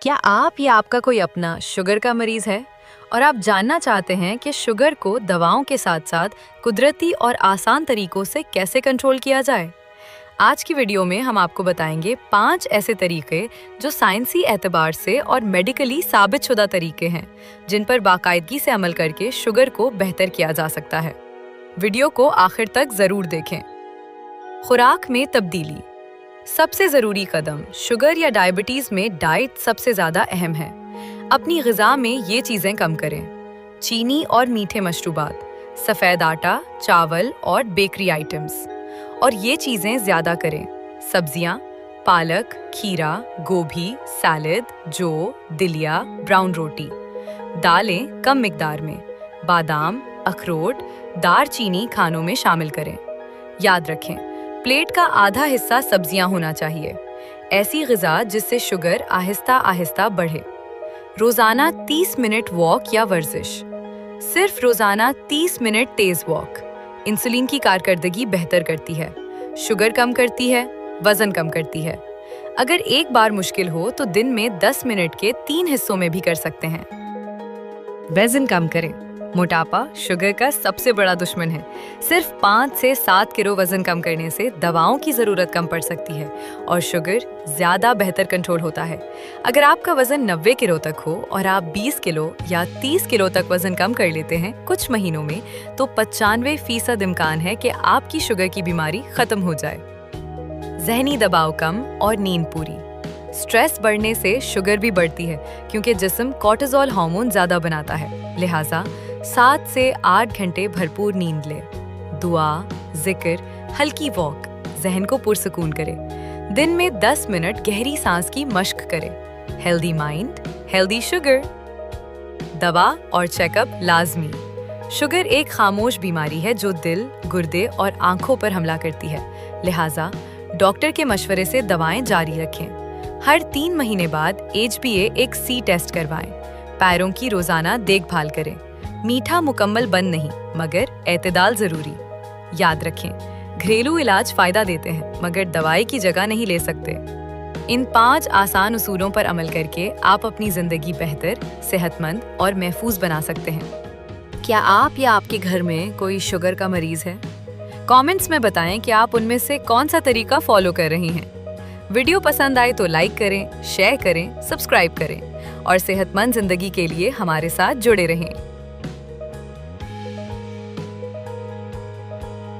क्या आप या आपका कोई अपना शुगर का मरीज है और आप जानना चाहते हैं कि शुगर को दवाओं के साथ साथ कुदरती और आसान तरीकों से कैसे कंट्रोल किया जाए? आज की वीडियो में हम आपको बताएंगे 5 ऐसे तरीके जो साइंसी एतबार से और मेडिकली साबित शुदा तरीके हैं जिन पर बाकायदगी से अमल करके शुगर को बेहतर किया जा सकता है। वीडियो को आखिर तक जरूर देखें। खुराक में तब्दीली। सबसे ज़रूरी कदम शुगर या डायबिटीज़ में डाइट सबसे ज़्यादा अहम है। अपनी ग़िज़ा में ये चीज़ें कम करें। चीनी और मीठे मशरूबात, सफ़ेद आटा, चावल और बेकरी आइटम्स। और ये चीज़ें ज़्यादा करें। सब्जियाँ, पालक, खीरा, गोभी, सैलड, जौ, दलिया, ब्राउन रोटी। दालें कम मिकदार में। बादाम, अखरोट, दालचीनी खानों में शामिल करें। याद रखें, प्लेट का आधा हिस्सा सब्जियां होना चाहिए। ऐसी ग़िज़ा जिससे शुगर आहिस्ता आहिस्ता बढ़े। रोज़ाना 30 मिनट वॉक या वर्जिश। सिर्फ रोज़ाना 30 मिनट तेज़ वॉक इंसुलिन की कारकर्दगी बेहतर करती है, शुगर कम करती है, वज़न कम करती है। अगर एक बार मुश्किल हो तो दिन में 10 मिनट के 3 हिस्सों में भी कर सकते हैं। वज़न कम करें। मोटापा शुगर का सबसे बड़ा दुश्मन है। सिर्फ 5 से 7 किलो वजन कम करने से दवाओं की ज़रूरत कम पड़ सकती है और शुगर ज़्यादा बेहतर कंट्रोल होता है। अगर आपका वजन 90 किलो तक हो और आप 20 किलो या 30 किलो तक वजन कम कर लेते हैं कुछ महीनों में, तो 95% इम्कान है कि आपकी शुगर की बीमारी ख़त्म हो जाए। ज़हनी दबाव कम और नींद पूरी। स्ट्रेस बढ़ने से शुगर भी बढ़ती है क्योंकि जिस्म कॉर्टिसोल हार्मोन ज़्यादा बनाता है। लिहाजा 7 से 8 घंटे भरपूर नींद ले। दुआ, जिक्र, हल्की वॉक ज़हन को पुरसुकून करे। दिन में 10 मिनट गहरी सांस की मश्क करे। Healthy mind, healthy sugar. दवा और चेकअप लाजमी। शुगर एक खामोश बीमारी है जो दिल, गुर्दे और आंखों पर हमला करती है। लिहाजा डॉक्टर के मशवरे से दवाएं जारी रखें। हर 3 महीने बाद HbA1c टेस्ट करवाएं। पैरों की रोज़ाना देखभाल करें। मीठा मुकम्मल बंद नहीं, मगर एतदाल ज़रूरी। याद रखें, घरेलू इलाज फ़ायदा देते हैं मगर दवाई की जगह नहीं ले सकते। इन 5 आसान उसूलों पर अमल करके आप अपनी ज़िंदगी बेहतर, सेहतमंद और महफूज बना सकते हैं। क्या आप या आपके घर में कोई शुगर का मरीज़ है? कमेंट्स में बताएं कि आप उनमें से कौन सा तरीका फॉलो कर रही हैं। वीडियो पसंद आए तो लाइक करें, शेयर करें, सब्सक्राइब करें और सेहतमंद ज़िंदगी के लिए हमारे साथ जुड़े रहें।